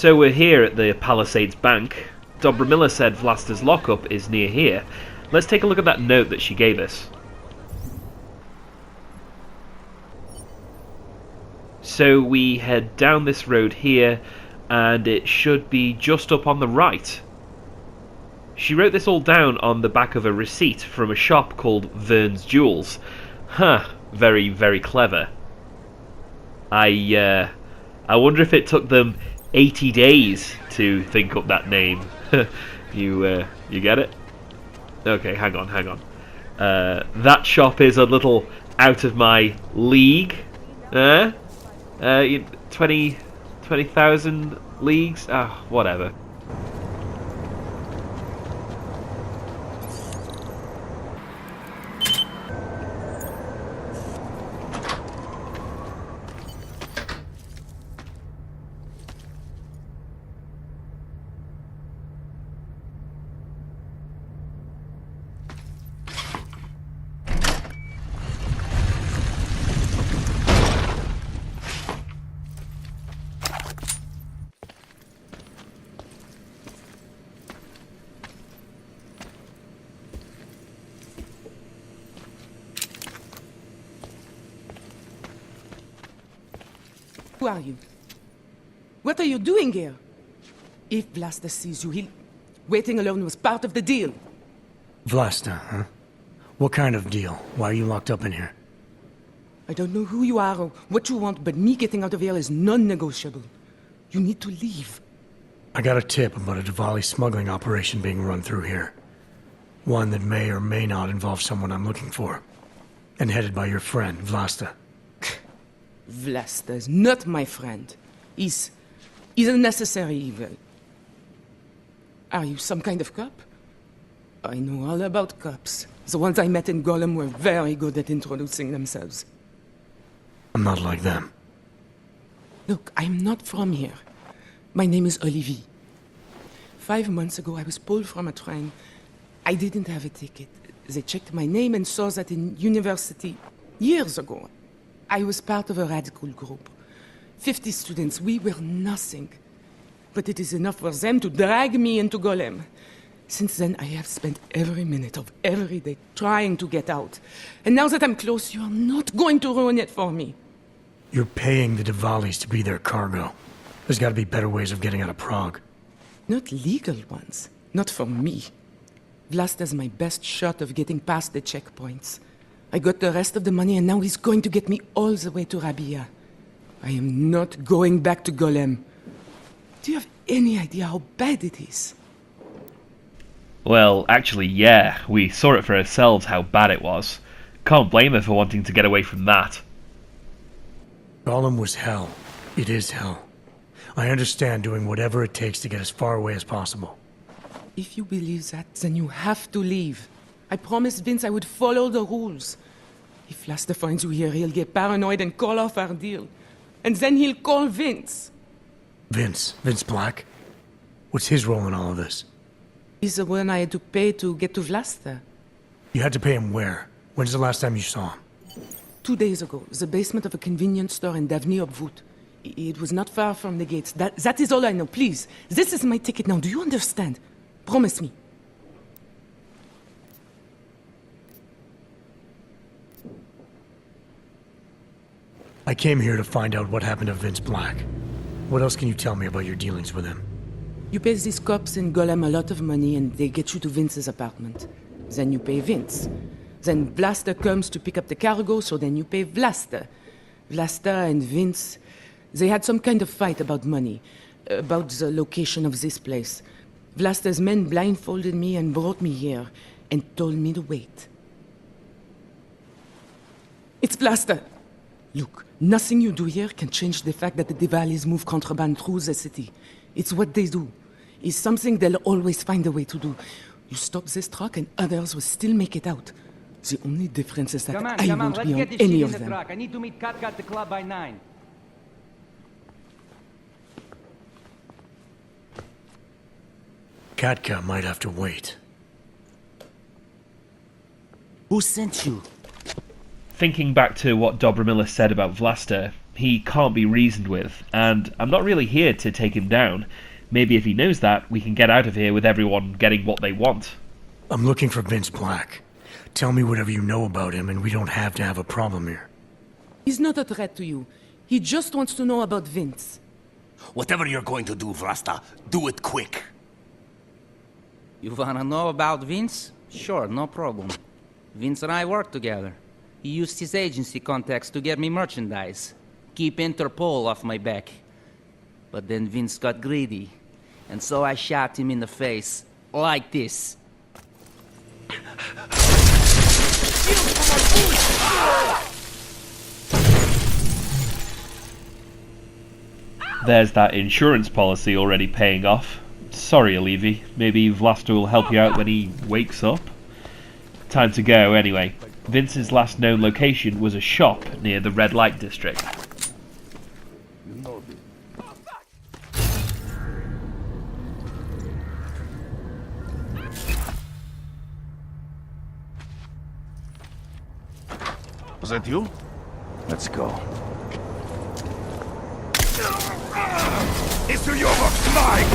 So we're here at the Palisades Bank. Dobramilla said Vlasta's lockup is near here. Let's take a look at that note that she gave us. So we head down this road here, and it should be just up on the right. She wrote this all down on the back of a receipt from a shop called Vern's Jewels. Huh, very, very clever. I wonder if it took them 80 days to think up that name. You get it? Okay, hang on. That shop is a little out of my league. 20,000 leagues? Ah, whatever. Who are you? What are you doing here? If Vlasta sees you, waiting alone was part of the deal. Vlasta, huh? What kind of deal? Why are you locked up in here? I don't know who you are or what you want, but me getting out of here is non-negotiable. You need to leave. I got a tip about a Diwali smuggling operation being run through here. One that may or may not involve someone I'm looking for. And headed by your friend, Vlasta. Vlasta is not my friend. He's a necessary evil. Are you some kind of cop? I know all about cops. The ones I met in Golem were very good at introducing themselves. I'm not like them. Look, I'm not from here. My name is Olivier. 5 months ago, I was pulled from a train. I didn't have a ticket. They checked my name and saw that in university years ago. I was part of a radical group. 50 students, we were nothing. But it is enough for them to drag me into Golem. Since then, I have spent every minute of every day trying to get out. And now that I'm close, you are not going to ruin it for me. You're paying the Diwalis to be their cargo. There's gotta be better ways of getting out of Prague. Not legal ones. Not for me. Vlasta's my best shot of getting past the checkpoints. I got the rest of the money and now he's going to get me all the way to Rabia. I am not going back to Golem. Do you have any idea how bad it is? Well, actually, yeah. We saw it for ourselves how bad it was. Can't blame her for wanting to get away from that. Golem was hell. It is hell. I understand doing whatever it takes to get as far away as possible. If you believe that, then you have to leave. I promised Vince I would follow the rules. If Vlasta finds you here, he'll get paranoid and call off our deal. And then he'll call Vince. Vince Black? What's his role in all of this? He's the one I had to pay to get to Vlasta. You had to pay him where? When's the last time you saw him? 2 days ago, the basement of a convenience store in Davny Obvut. It was not far from the gates. That is all I know, please. This is my ticket now, do you understand? Promise me. I came here to find out what happened to Vince Black. What else can you tell me about your dealings with him? You pay these cops in Golem a lot of money and they get you to Vince's apartment. Then you pay Vince. Then Vlasta comes to pick up the cargo, so then you pay Vlasta. Vlasta and Vince, they had some kind of fight about money, about the location of this place. Vlasta's men blindfolded me and brought me here, and told me to wait. It's Vlasta! Look, nothing you do here can change the fact that the Diwalis move contraband through the city. It's what they do. It's something they'll always find a way to do. You stop this truck and others will still make it out. The only difference is that I won't be on any of them. I need to meet Katka at the club by 9. Katka might have to wait. Who sent you? Thinking back to what Dobramilla said about Vlasta, He can't be reasoned with, and I'm not really here to take him down. Maybe if he knows that, we can get out of here with everyone getting what they want. I'm looking for Vince Black. Tell me whatever you know about him, and we don't have to have a problem here. He's not a threat to you. He just wants to know about Vince. Whatever you're going to do, Vrasta, do it quick. You wanna know about Vince? Sure, no problem. Vince and I work together. He used his agency contacts to get me merchandise. Keep Interpol off my back. But then Vince got greedy. And so I shot him in the face. Like this. There's that insurance policy already paying off. Sorry, Levy. Maybe Vlasta will help you out when he wakes up? Time to go, anyway. Vince's last known location was a shop near the red light district. Was that you? Let's go. Ist du Nein!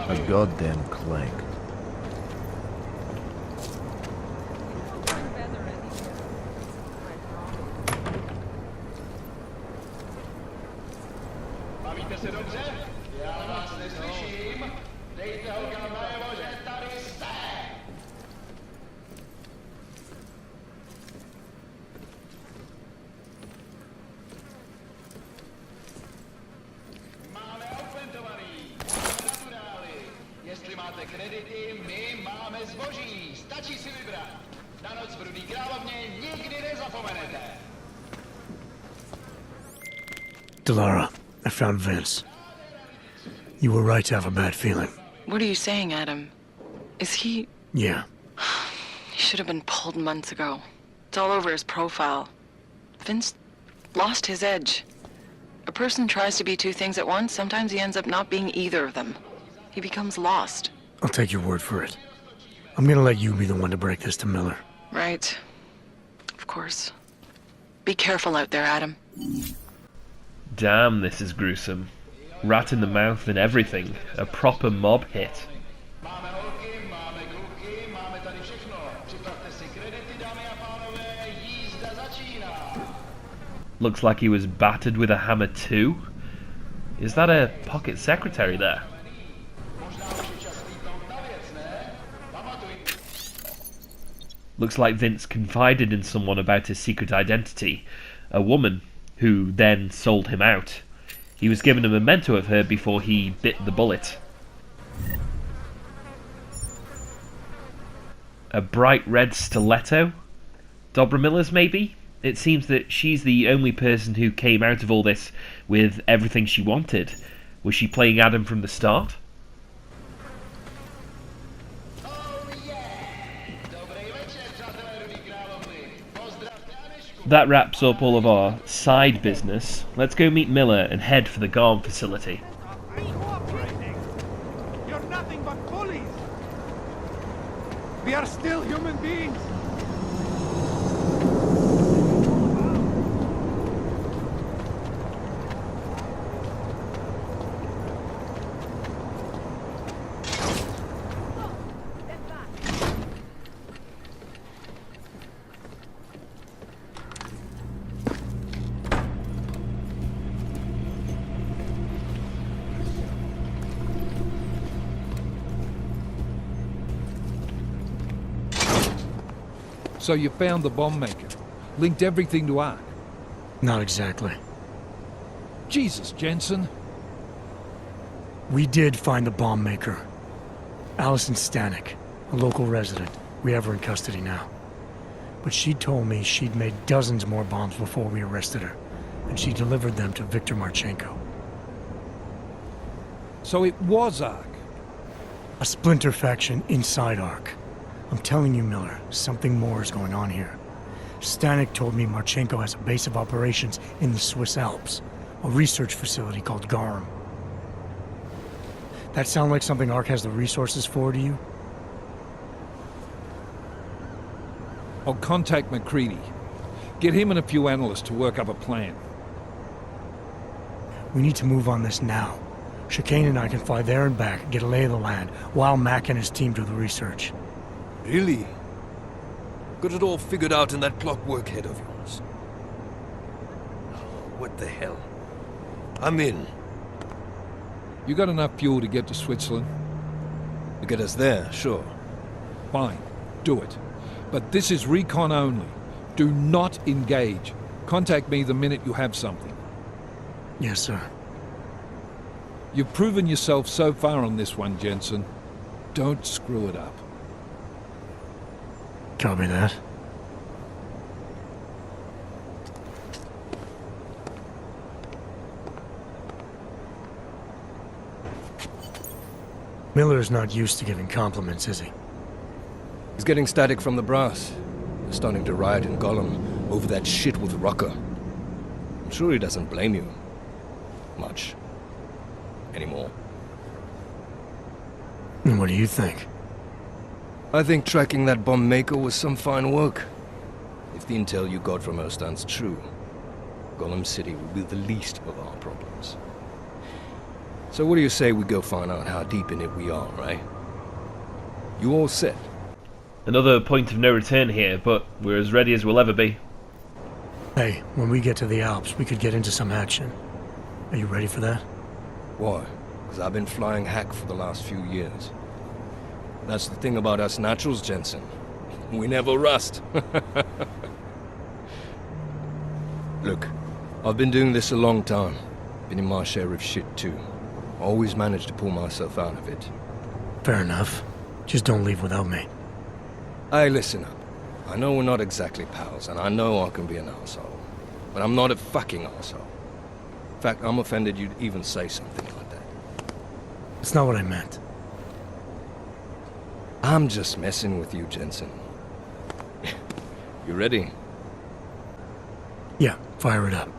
A goddamn clank. Bavíte se dobře? Já vás neslyším. Dejte holkám najevo, že tady jste! Máme augmentovaný, máme naturály. Jestli máte kredity, my máme zboží. Stačí si vybrat. Na noc v Rudý královně nikdy nezapomenete. Delara, I found Vince. You were right to have a bad feeling. What are you saying, Adam? Is he... Yeah. He should have been pulled months ago. It's all over his profile. Vince lost his edge. A person tries to be two things at once, sometimes he ends up not being either of them. He becomes lost. I'll take your word for it. I'm gonna let you be the one to break this to Miller. Right. Of course. Be careful out there, Adam. Damn, this is gruesome. Rat in the mouth and everything. A proper mob hit. Máme holky, máme kluky, máme tady všechno. Připravte si kredity, dámy a pánové, jízda začíná. Looks like he was battered with a hammer too. Is that a pocket secretary there? Looks like Vince confided in someone about his secret identity. A woman, who then sold him out. He was given a memento of her before he bit the bullet. A bright red stiletto? Dobra Miller's, maybe? It seems that she's the only person who came out of all this with everything she wanted. Was she playing Adam from the start? That wraps up all of our side business. Let's go meet Miller and head for the Garm facility. You're nothing but bullies. We are still human beings. So you found the bomb maker, linked everything to Ark. Not exactly. Jesus, Jensen. We did find the bomb maker. Allison Stanek, a local resident. We have her in custody now. But she told me she'd made dozens more bombs before we arrested her, and she delivered them to Viktor Marchenko. So it was Ark. A splinter faction inside Ark. I'm telling you, Miller, something more is going on here. Stanek told me Marchenko has a base of operations in the Swiss Alps, a research facility called Garum. That sound like something Ark has the resources for to you? I'll contact McCready. Get him and a few analysts to work up a plan. We need to move on this now. Chicane and I can fly there and back, get a lay of the land, while Mac and his team do the research. Really? Got it all figured out in that clockwork head of yours. What the hell? I'm in. You got enough fuel to get to Switzerland? To get us there, sure. Fine. Do it. But this is recon only. Do not engage. Contact me the minute you have something. Yes, sir. You've proven yourself so far on this one, Jensen. Don't screw it up. Copy that. Miller's not used to giving compliments, is he? He's getting static from the brass. They're starting to riot in Gollum over that shit with Rucker. I'm sure he doesn't blame you. Much. Anymore. And what do you think? I think tracking that bomb maker was some fine work. If the intel you got from her stands true, Gollum City will be the least of our problems. So what do you say we go find out how deep in it we are, right? You all set? Another point of no return here, but we're as ready as we'll ever be. Hey, when we get to the Alps, we could get into some action. Are you ready for that? Why? Because I've been flying hack for the last few years. That's the thing about us naturals, Jensen. We never rust. Look, I've been doing this a long time. Been in my share of shit too. Always managed to pull myself out of it. Fair enough. Just don't leave without me. Hey, listen up. I know we're not exactly pals, and I know I can be an asshole. But I'm not a fucking asshole. In fact, I'm offended you'd even say something like that. It's not what I meant. I'm just messing with you, Jensen. You ready? Yeah, fire it up.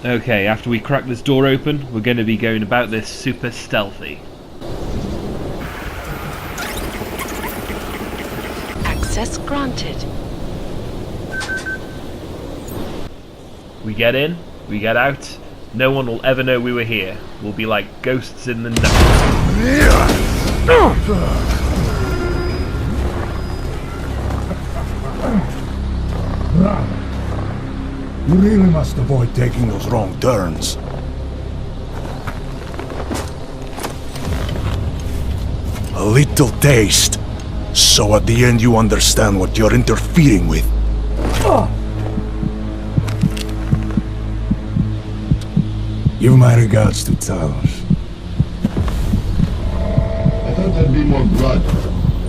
Okay, after we crack this door open, we're going to be going about this super stealthy. Access granted. We get in, we get out, no one will ever know we were here. We'll be like ghosts in the night. You really must avoid taking those wrong turns. A little taste, so at the end you understand what you're interfering with. Give my regards to Talos. I thought there'd be more blood.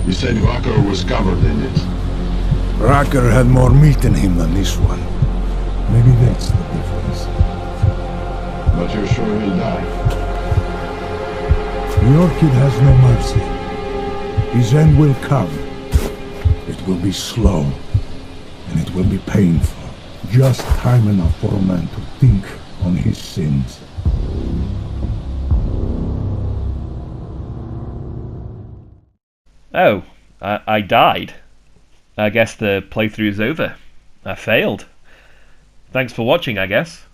You said Rucker was covered in it. Rucker had more meat in him than this one. Maybe that's the difference. But you're sure he'll die? The Orchid has no mercy. His end will come. It will be slow, and it will be painful. Just time enough for a man to think on his sins. Oh, I died. I guess the playthrough's over. I failed. Thanks for watching, I guess.